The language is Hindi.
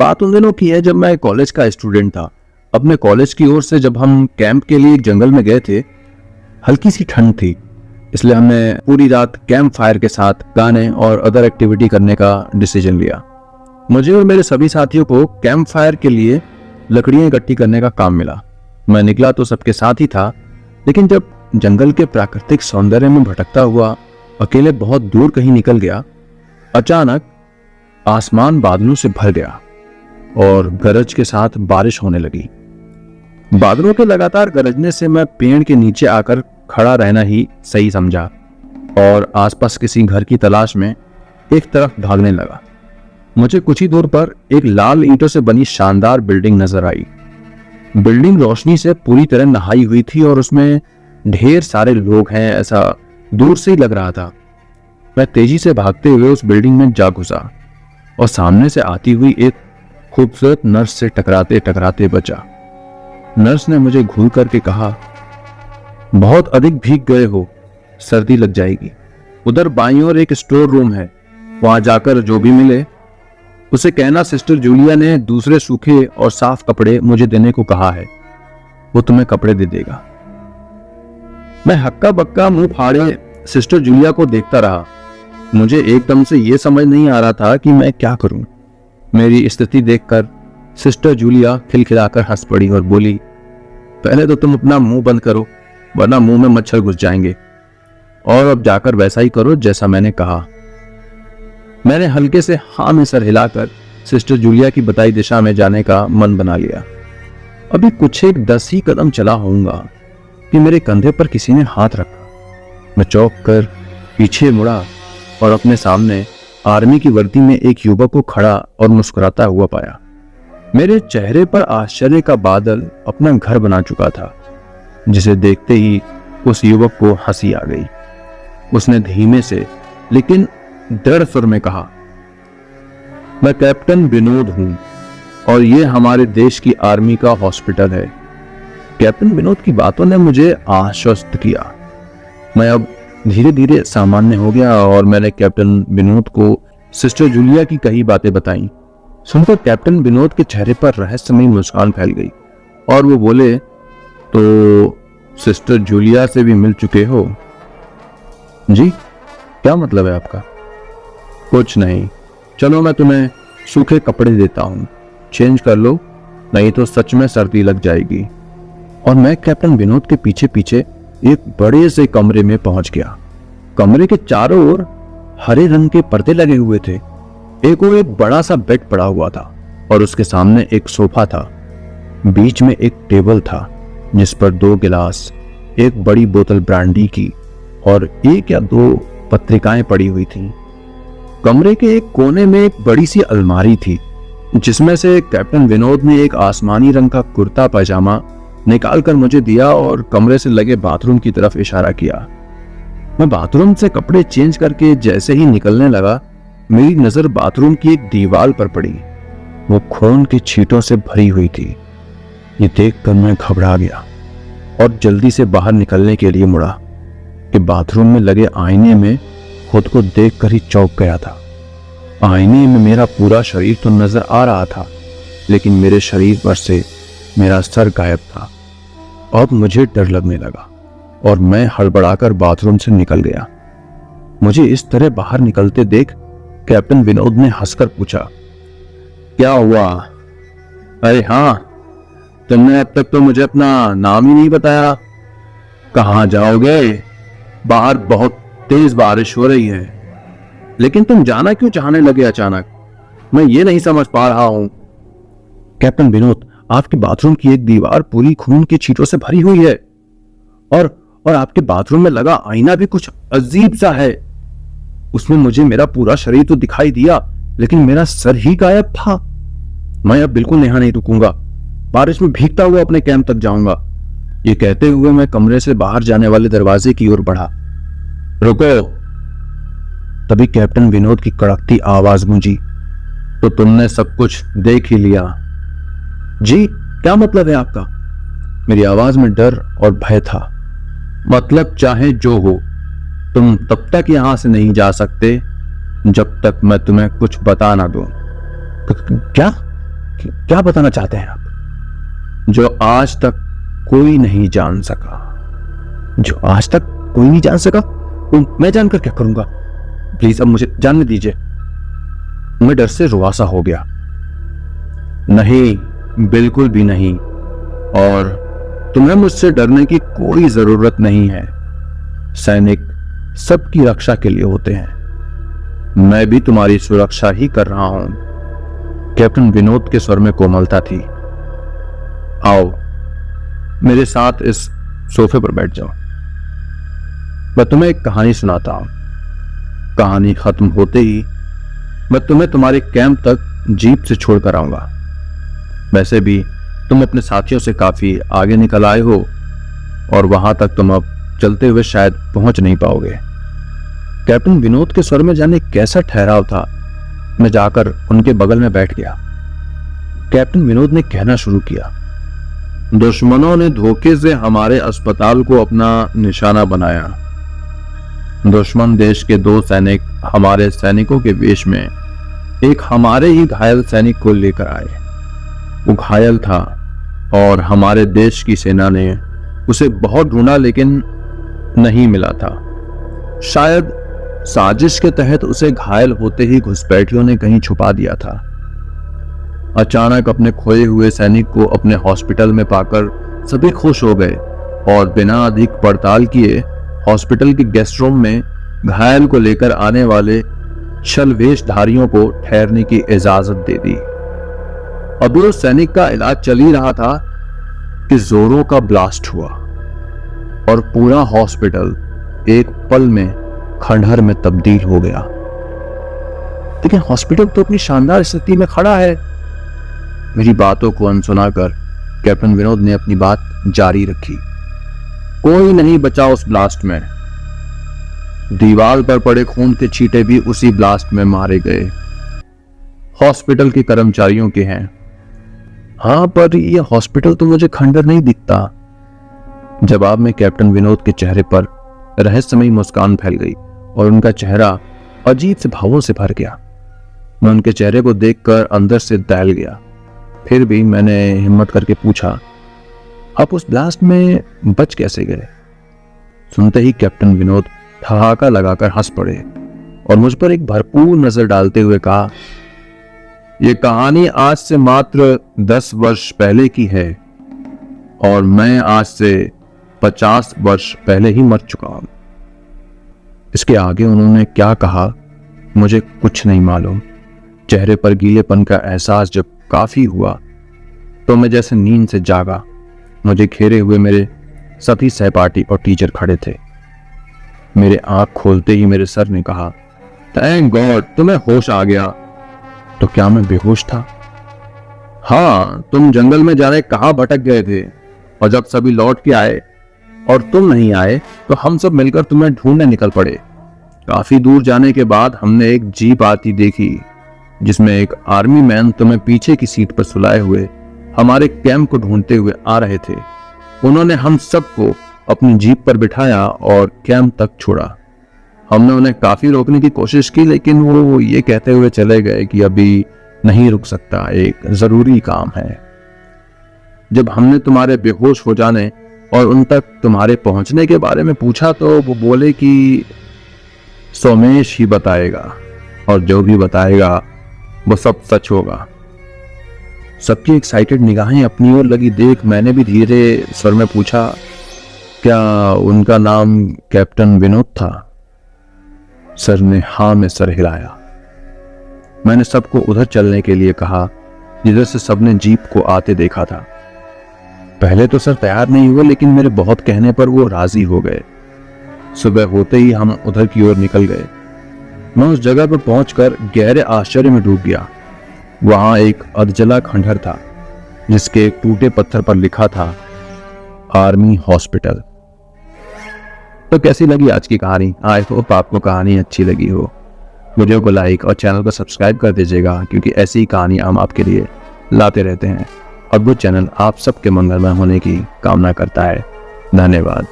बात उन दिनों की है जब मैं कॉलेज का स्टूडेंट था। अपने कॉलेज की ओर से जब हम कैंप के लिए एक जंगल में गए थे, हल्की सी ठंड थी, इसलिए हमने पूरी रात कैंप फायर के साथ गाने और अदर एक्टिविटी करने का डिसीजन लिया। मुझे और मेरे सभी साथियों को कैंप फायर के लिए लकड़ियां इकट्ठी करने का काम मिला। मैं निकला तो सबके साथ ही था, लेकिन जब जंगल के प्राकृतिक सौंदर्य में भटकता हुआ अकेले बहुत दूर कहीं निकल गया, अचानक आसमान बादलों से भर गया और गरज के साथ बारिश होने लगी। बादलों के लगातार गरजने से मैं पेड़ के नीचे आकर खड़ा रहना ही सही समझा और आसपास किसी घर की तलाश में एक तरफ भागने लगा। मुझे कुछ ही दूर पर एक लाल ईंटों से बनी शानदार बिल्डिंग नजर आई। बिल्डिंग रोशनी से पूरी तरह नहाई हुई थी और उसमें ढेर सारे लोग हैं, ऐसा दूर से ही लग रहा था। मैं तेजी से भागते हुए उस बिल्डिंग में जा घुसा और सामने से आती हुई एक खूबसूरत नर्स से टकराते टकराते बचा। नर्स ने मुझे घूर करके कहा, बहुत अधिक भीग गए हो, सर्दी लग जाएगी। उधर बाईं ओर एक स्टोर रूम है, वहां जाकर जो भी मिले उसे कहना सिस्टर जूलिया ने दूसरे सूखे और साफ कपड़े मुझे देने को कहा है, वो तुम्हें कपड़े दे देगा। मैं हक्का बक्का मुंह फाड़े सिस्टर जूलिया को देखता रहा। मुझे एकदम से यह समझ नहीं आ रहा था कि मैं क्या करूं। मेरी स्थिति देखकर सिस्टर जूलिया खिलखिलाकर हंस पड़ी और बोली, पहले तो तुम अपना मुंह बंद करो, वरना मुंह में मच्छर घुस जाएंगे, और अब जाकर वैसा ही करो जैसा मैंने कहा। मैंने हल्के से हाँ में सर हिलाकर सिस्टर जूलिया की बताई दिशा में जाने का मन बना लिया। अभी कुछ एक 10 ही कदम चला होऊंगा कि मेरे कंधे पर किसी ने हाथ रखा। मैं चौंक कर पीछे मुड़ा और अपने सामने आर्मी की वर्दी में एक युवक को खड़ा और मुस्कुराता हुआ पाया। मेरे चेहरे पर आश्चर्य का बादल अपना घर बना चुका था, जिसे देखते ही उस युवक को हंसी आ गई। उसने धीमे से लेकिन दृढ़ स्वर में कहा, मैं कैप्टन विनोद हूं और ये हमारे देश की आर्मी का हॉस्पिटल है। कैप्टन विनोद की बातों ने मुझे आश्वस्त किया। मैं अब धीरे धीरे सामान्य हो गया और मैंने कैप्टन विनोद को सिस्टर जूलिया की कई बातें बताई। सुनकर कैप्टन विनोद के चेहरे पर रहस्यमयी मुस्कान फैल गई और वो बोले, तो सिस्टर जूलिया से भी मिल चुके हो? जी, क्या मतलब है आपका? कुछ नहीं, चलो मैं तुम्हें सूखे कपड़े देता हूं, चेंज कर लो, नहीं तो सच में सर्दी लग जाएगी। और मैं कैप्टन विनोद के पीछे पीछे एक बड़े से कमरे में पहुंच गया। कमरे के चारों ओर हरे रंग के पर्दे लगे हुए थे। एक और एक बड़ा सा बेड पड़ा हुआ था और उसके सामने एक सोफा था। बीच में एक टेबल था जिस पर 2 गिलास, एक बड़ी बोतल ब्रांडी की और 1 या 2 पत्रिकाएं पड़ी हुई थीं। कमरे के एक कोने में एक बड़ी सी अलमारी थी जिसमें से कैप्टन विनोद ने एक आसमानी रंग का कुर्ता पैजामा निकाल कर मुझे दिया और कमरे से लगे बाथरूम की तरफ इशारा किया। मैं बाथरूम से कपड़े चेंज करके जैसे ही निकलने लगा, मेरी नजर बाथरूम की एक दीवार पर पड़ी। वो खून की छींटों से भरी हुई थी। ये देखकर मैं घबरा गया और जल्दी से बाहर निकलने के लिए मुड़ा कि बाथरूम में लगे आईने में खुद को देखकर ही चौंक गया था। आईने में मेरा पूरा शरीर तो नजर आ रहा था, लेकिन मेरे शरीर पर से मेरा सर गायब था। अब मुझे डर लगने लगा और मैं हड़बड़ाकर बाथरूम से निकल गया। मुझे इस तरह बाहर निकलते देख कैप्टन विनोद ने हंसकर पूछा, क्या हुआ? अरे हाँ, तुमने अब तक तो मुझे अपना नाम ही नहीं बताया। कहाँ जाओगे? बाहर बहुत तेज बारिश हो रही है। लेकिन तुम जाना क्यों चाहने लगे अचानक? मैं ये नहीं समझ पा रहा हूं। कैप्टन विनोद, आपके बाथरूम की एक दीवार पूरी खून की छींटों से भरी हुई है और आपके बाथरूम में लगा आईना भी कुछ अजीब सा है। उसमें मुझे मेरा पूरा शरीर तो दिखाई दिया, लेकिन मेरा सर ही गायब था। मैं अब बिल्कुल यहाँ नहीं रुकूंगा, बारिश में भीगता हुआ अपने कैंप तक जाऊंगा। ये कहते हुए मैं कमरे से बाहर जाने वाले दरवाजे की ओर बढ़ा। रुको! तभी कैप्टन विनोद की कड़कती आवाज गूंजी, तो तुमने सब कुछ देख ही लिया? जी, क्या मतलब है आपका? मेरी आवाज में डर और भय था। मतलब चाहे जो हो, तुम तब तक यहां से नहीं जा सकते जब तक मैं तुम्हें कुछ बता ना दूं। क्या? क्या बताना चाहते हैं आप? जो आज तक कोई नहीं जान सका, जो आज तक कोई नहीं जान सका, तो मैं जानकर क्या करूंगा? प्लीज अब मुझे जानने दीजिए। मैं डर से रुआसा हो गया। नहीं, बिल्कुल भी नहीं, और तुम्हें मुझसे डरने की कोई जरूरत नहीं है। सैनिक सबकी रक्षा के लिए होते हैं। मैं भी तुम्हारी सुरक्षा ही कर रहा हूं। कैप्टन विनोद के स्वर में कोमलता थी। आओ, मेरे साथ इस सोफे पर बैठ जाओ। मैं तुम्हें एक कहानी सुनाता हूं। कहानी खत्म होते ही मैं तुम्हें तुम्हारे कैंप तक जीप से छोड़कर आऊंगा। वैसे भी तुम अपने साथियों से काफी आगे निकल आए हो और वहां तक तुम अब चलते हुए शायद पहुंच नहीं पाओगे। कैप्टन विनोद के स्वर में जाने कैसा ठहराव था। मैं जाकर उनके बगल में बैठ गया। कैप्टन विनोद ने कहना शुरू किया, दुश्मनों ने धोखे से हमारे अस्पताल को अपना निशाना बनाया। दुश्मन देश के 2 सैनिक हमारे सैनिकों के वेश में एक हमारे ही घायल सैनिक को लेकर आए। वो घायल था और हमारे देश की सेना ने उसे बहुत ढूंढा लेकिन नहीं मिला था। शायद साजिश के तहत उसे घायल होते ही घुसपैठियों ने कहीं छुपा दिया था। अचानक अपने खोए हुए सैनिक को अपने हॉस्पिटल में पाकर सभी खुश हो गए और बिना अधिक पड़ताल किए हॉस्पिटल के गेस्ट रूम में घायल को लेकर आने वाले छलवेशधारियों को ठहरने की इजाजत दे दी। अभी उस सैनिक का इलाज चल ही रहा था कि जोरों का ब्लास्ट हुआ और पूरा हॉस्पिटल एक पल में खंडहर में तब्दील हो गया। लेकिन हॉस्पिटल तो अपनी शानदार स्थिति में खड़ा है। मेरी बातों को अनसुना कर कैप्टन विनोद ने अपनी बात जारी रखी। कोई नहीं बचा उस ब्लास्ट में। दीवार पर पड़े खून के छींटे भी उसी ब्लास्ट में मारे गए। हॉस्पिटल के कर्मचारियों के हैं। हाँ, पर यह हॉस्पिटल तो मुझे खंडहर नहीं दिखता। जवाब में कैप्टन विनोद के चेहरे पर रहस्यमयी मुस्कान फैल गई और उनका चेहरा अजीब से भावों से भर गया। मैं उनके चेहरे को देखकर अंदर से दहल गया। फिर भी मैंने हिम्मत करके पूछा, आप उस ब्लास्ट में बच कैसे गए? सुनते ही कैप्टन विनोद ठहाका लगाकर हंस पड़े और मुझ पर एक भरपूर नजर डालते हुए कहा, यह कहानी आज से मात्र 10 वर्ष पहले की है और मैं आज से 50 वर्ष पहले ही मर चुका हूं। इसके आगे उन्होंने क्या कहा मुझे कुछ नहीं मालूम। चेहरे पर गीलेपन का एहसास जब काफी हुआ तो मैं जैसे नींद से जागा। मुझे घेरे हुए मेरे सभी सहपाठी और टीचर खड़े थे। मेरे आंख खोलते ही मेरे सर ने कहा, थैंक गॉड तुम्हें होश आ गया। तो क्या मैं बेहोश था? हाँ, तुम जंगल में जाने कहां भटक गए थे और जब सभी लौट के आए और तुम नहीं आए तो हम सब मिलकर तुम्हें ढूंढने निकल पड़े। काफी दूर जाने के बाद हमने एक जीप आती देखी जिसमें एक आर्मी मैन तुम्हें पीछे की सीट पर सुलाए हुए हमारे कैंप को ढूंढते हुए आ रहे थे। उन्होंने हम सबको अपनी जीप पर बिठाया और कैंप तक छोड़ा। हमने उन्हें काफी रोकने की कोशिश की लेकिन वो ये कहते हुए चले गए कि अभी नहीं रुक सकता, एक जरूरी काम है। जब हमने तुम्हारे बेहोश हो जाने और उन तक तुम्हारे पहुंचने के बारे में पूछा तो वो बोले कि सोमेश ही बताएगा और जो भी बताएगा वो सब सच होगा। सबकी एक्साइटेड निगाहें अपनी ओर लगी देख मैंने भी धीरे स्वर में पूछा, क्या उनका नाम कैप्टन विनोद था? सर ने हाँ में सर हिलाया। मैंने सबको उधर चलने के लिए कहा जिधर से सबने जीप को आते देखा था। पहले तो सर तैयार नहीं हुए लेकिन मेरे बहुत कहने पर वो राजी हो गए। सुबह होते ही हम उधर की ओर निकल गए। मैं उस जगह पर पहुंचकर गहरे आश्चर्य में डूब गया। वहां एक अधजला खंडहर था जिसके एक टूटे पत्थर पर लिखा था आर्मी हॉस्पिटल। तो कैसी लगी आज की कहानी? आई होप आपको कहानी अच्छी लगी हो। वीडियो को लाइक और चैनल को सब्सक्राइब कर दीजिएगा क्योंकि ऐसी ही कहानी हम आपके लिए लाते रहते हैं और वो चैनल आप सबके मंगलमय होने की कामना करता है। धन्यवाद।